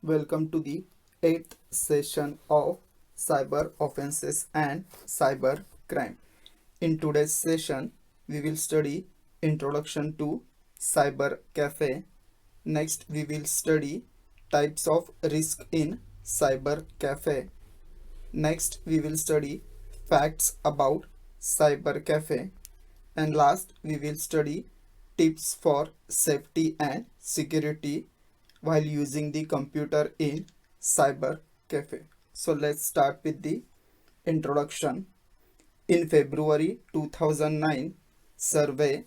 Welcome to the 8th session of Cyber Offenses and Cyber Crime. In today's session, we will study Introduction to Cyber Cafe. Next, we will study types of risk in Cyber Cafe. Next, we will study facts about Cyber Cafe. And last, we will study tips for safety and security while using the computer in Cyber Cafe. So let's start with the introduction. In February 2009, survey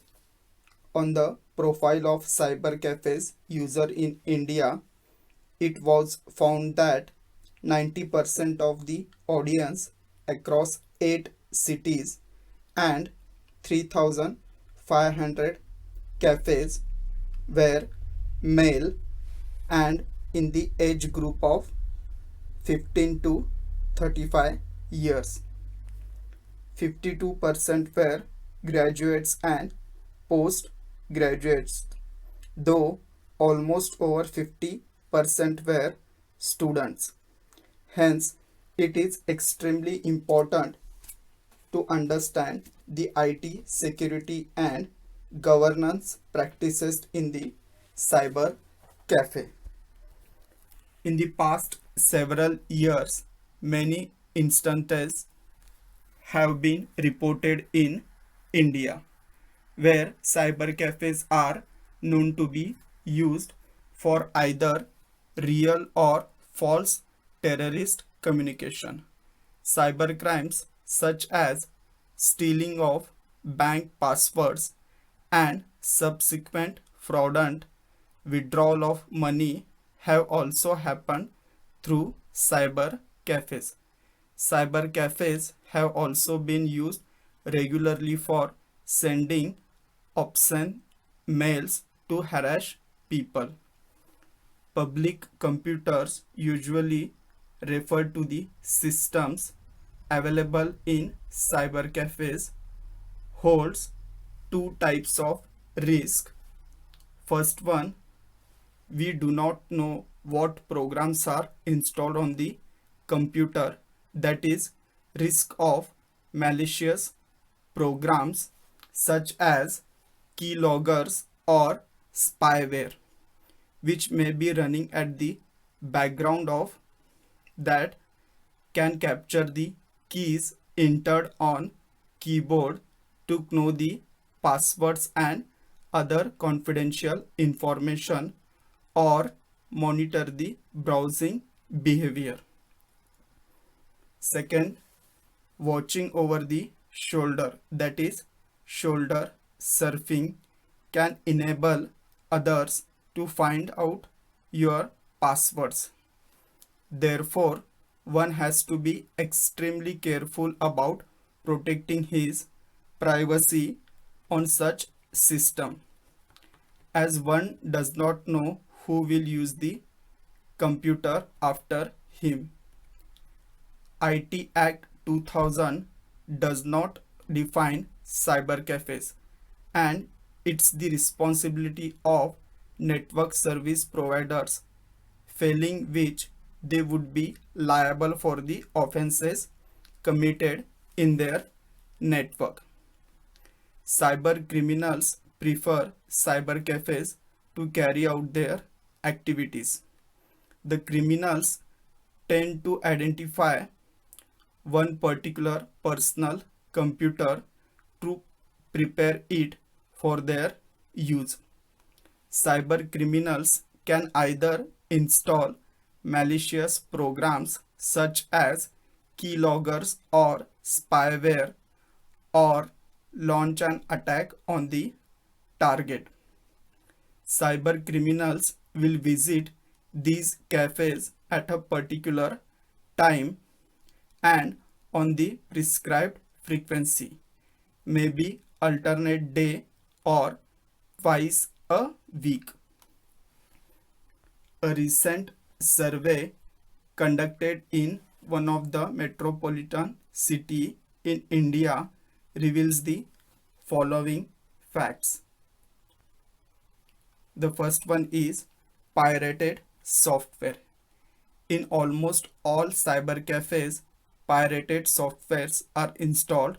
on the profile of cyber cafes user in India, it was found that 90% of the audience across 8 cities and 3,500 cafes were male and in the age group of 15 to 35 years. 52% were graduates and postgraduates, though almost over 50% were students. Hence, it is extremely important to understand the IT security and governance practices in the cyber cafe. In the past several years, many instances have been reported in India where cyber cafes are known to be used for either real or false terrorist communication. Cyber crimes such as stealing of bank passwords and subsequent fraudulent withdrawal of money have also happened through cyber cafes. Cyber cafes have also been used regularly for sending obscene mails to harass people. Public computers, usually referred to the systems available in cyber cafes, holds two types of risk. First one, we do not know what programs are installed on the computer, that is risk of malicious programs such as keyloggers or spyware which may be running at the background of that can capture the keys entered on keyboard to know the passwords and other confidential information or monitor the browsing behavior. Second, watching over the shoulder, that is shoulder surfing, can enable others to find out your passwords. Therefore, one has to be extremely careful about protecting his privacy on such system, as one does not know who will use the computer after him. IT Act 2000 does not define cyber cafes, and it's the responsibility of network service providers, failing which they would be liable for the offenses committed in their network. Cyber criminals prefer cyber cafes to carry out their activities. The criminals tend to identify one particular personal computer to prepare it for their use. Cyber criminals can either install malicious programs such as keyloggers or spyware or launch an attack on the target. Cyber criminals will visit these cafes at a particular time and on the prescribed frequency, maybe alternate day or twice a week. A recent survey conducted in one of the metropolitan city in India reveals the following facts. The first one is pirated software. In almost all cyber cafes, pirated softwares are installed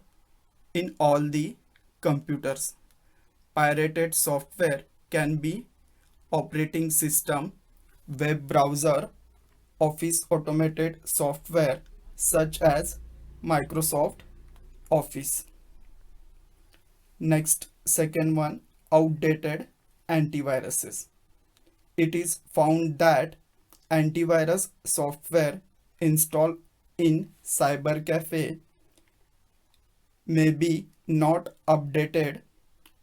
in all the computers. Pirated software can be operating system, web browser, office automated software such as Microsoft Office. Next, second one, outdated antiviruses. It is found that antivirus software installed in cybercafe may be not updated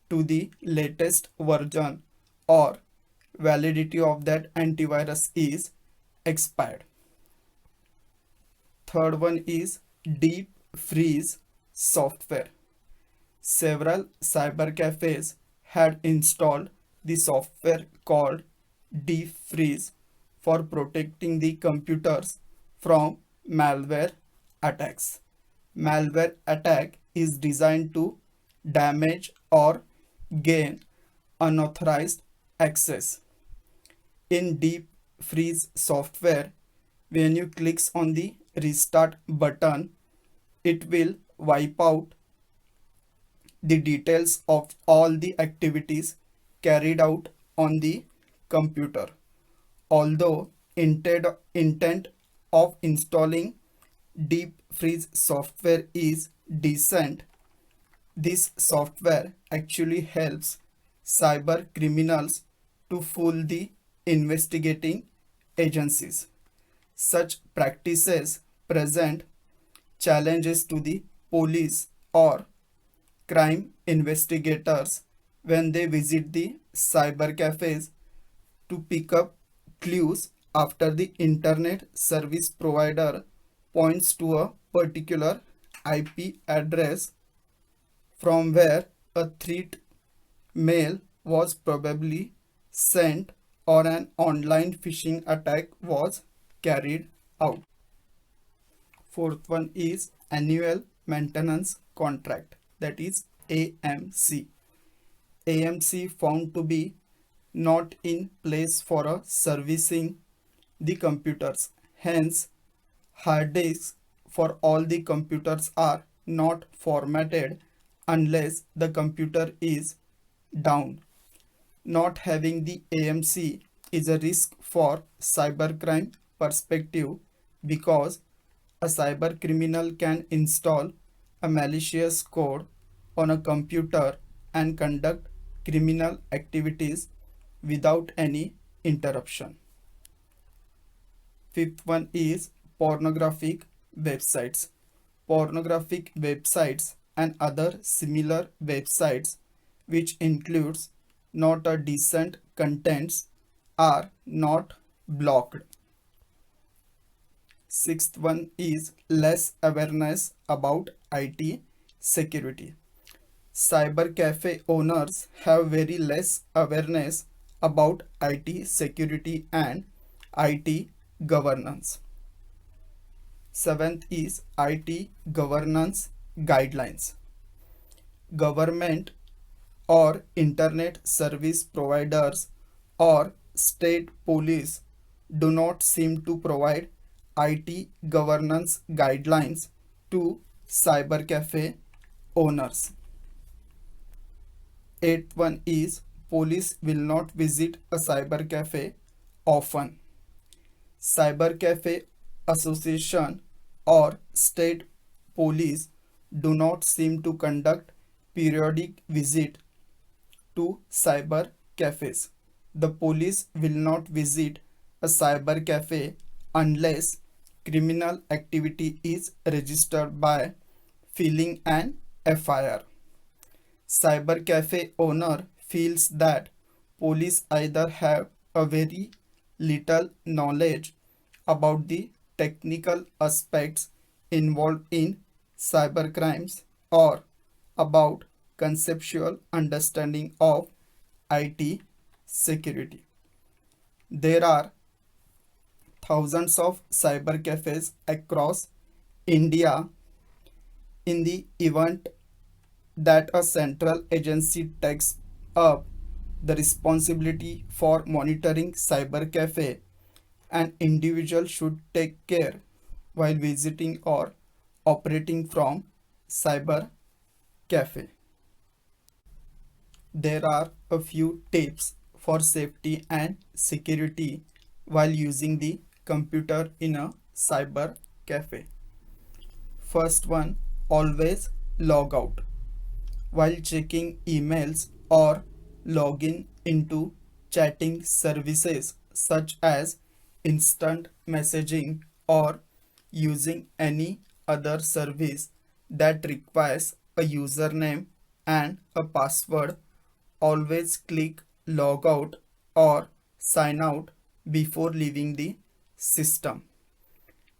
to the latest version or validity of that antivirus is expired. Third one is deep freeze software. Several cyber cafes had installed the software called deep freeze for protecting the computers from malware attacks. Malware attack is designed to damage or gain unauthorized access. In deep freeze software, when you click on the restart button, it will wipe out the details of all the activities carried out on the computer. Although intent of installing deep freeze software is decent, this software actually helps cyber criminals to fool the investigating agencies. Such practices present challenges to the police or crime investigators when they visit the cyber cafes to pick up clues after the internet service provider points to a particular IP address from where a threat mail was probably sent or an online phishing attack was carried out. Fourth one is annual maintenance contract, that is AMC. AMC found to be not in place for a servicing the computers. Hence, hard disks for all the computers are not formatted unless the computer is down. Not having the AMC is a risk for cybercrime perspective because a cyber criminal can install a malicious code on a computer and conduct criminal activities without any interruption. Fifth one is pornographic websites. Pornographic websites and other similar websites which includes not a decent contents are not blocked. Sixth one is less awareness about IT security. Cyber cafe owners have very less awareness about IT security and IT governance. Seventh is IT governance guidelines. Government or internet service providers or state police do not seem to provide IT governance guidelines to cybercafe owners. Eighth one is police will not visit a cybercafe often. Cybercafe association or state police do not seem to conduct periodic visit to cyber cafes. The police will not visit a cyber cafe unless criminal activity is registered by filing an FIR. Cyber cafe owner feels that police either have a very little knowledge about the technical aspects involved in cyber crimes or about conceptual understanding of IT security. There are thousands of cyber cafes across India. In the event that a central agency takes up the responsibility for monitoring cyber cafe An individual should take care while visiting or operating from cyber cafe. There are a few tips for safety and security while using the computer in a cyber cafe. First one, always log out. While checking emails or logging into chatting services such as instant messaging or using any other service that requires a username and a password, always click log out or sign out before leaving the system.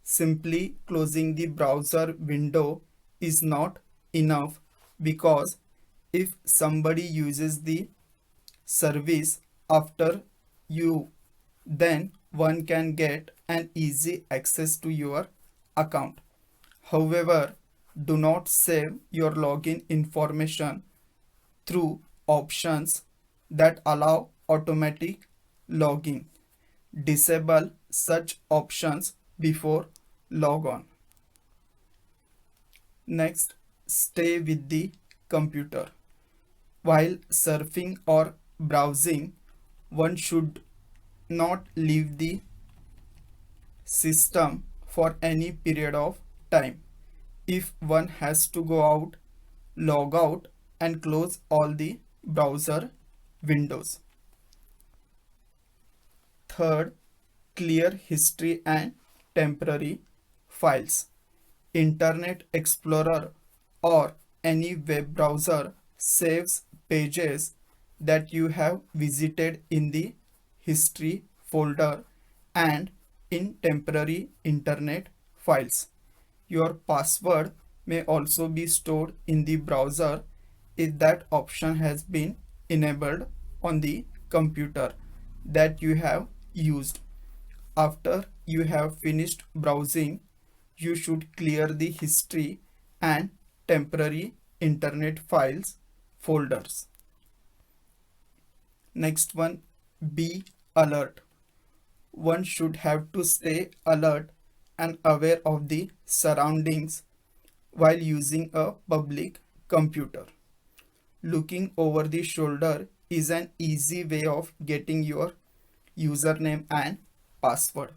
Simply closing the browser window is not enough, because if somebody uses the service after you, then one can get an easy access to your account. However, do not save your login information through options that allow automatic logging. Disable such options before log on. Next, stay with the computer. While surfing or browsing, one should not leave the system for any period of time. If one has to go out, log out and close all the browser windows. Third, clear history and temporary files. Internet Explorer or any web browser saves pages that you have visited in the history folder and in temporary internet files. Your password may also be stored in the browser if that option has been enabled on the computer that you have used. After you have finished browsing, you should clear the history and temporary internet files folders. Next one, be alert. One should have to stay alert and aware of the surroundings while using a public computer. Looking over the shoulder is an easy way of getting your username and password.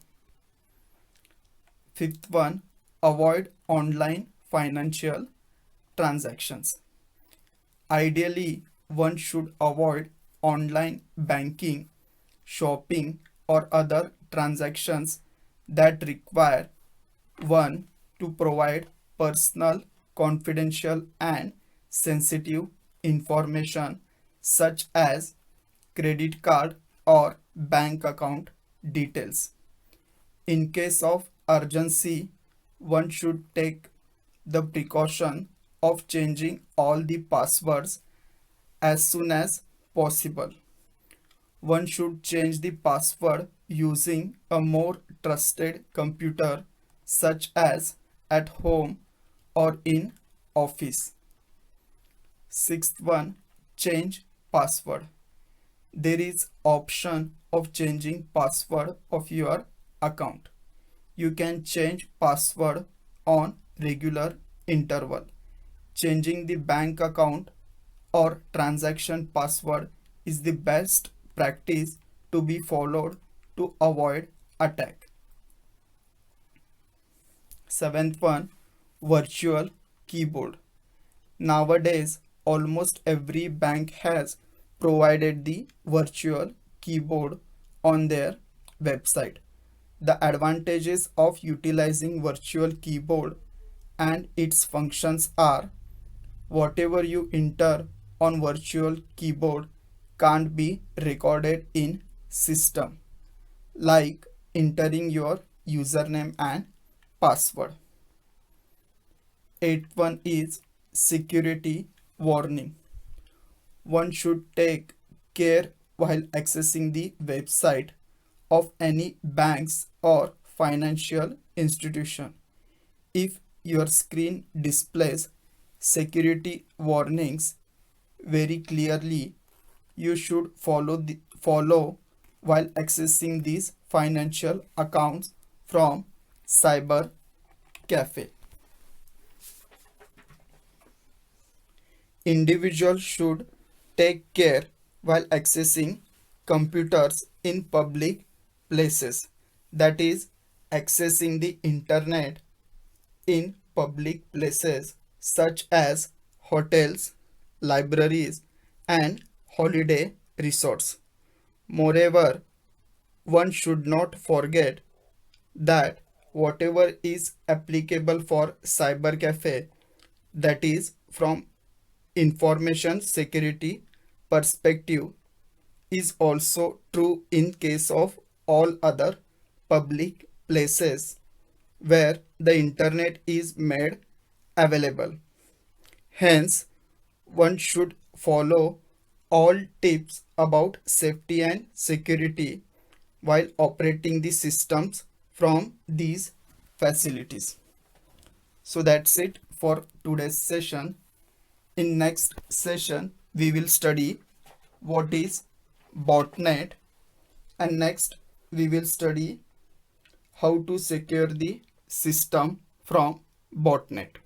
Fifth one, avoid online financial transactions. Ideally, one should avoid online banking, shopping, or other transactions that require one to provide personal, confidential, and sensitive information such as credit card or bank account details. In case of urgency, one should take the precaution of changing all the passwords as soon as possible. One should change the password using a more trusted computer such as at home or in office. Sixth one, change password. There is option of changing password of your account. You can change password on regular interval. Changing the bank account or transaction password is the best practice to be followed to avoid attack. Seventh one, virtual keyboard. Nowadays, almost every bank has provided the virtual keyboard on their website. The advantages of utilizing virtual keyboard and its functions are: whatever you enter on virtual keyboard can't be recorded in system, like entering your username and password. Eighth one is security warning. One should take care while accessing the website of any banks or financial institution. If your screen displays security warnings very clearly, you should follow while accessing these financial accounts from Cybercafe. Individuals should take care while accessing computers in public places, that is, accessing the internet in public places such as hotels, libraries, and holiday resorts. Moreover, one should not forget that whatever is applicable for cybercafe, that is from information security perspective, is also true in case of all other public places where the internet is made available. Hence, one should follow all tips about safety and security while operating the systems from these facilities. So that's it for today's session. In next session, we will study what is botnet, and next we will study how to secure the system from botnet.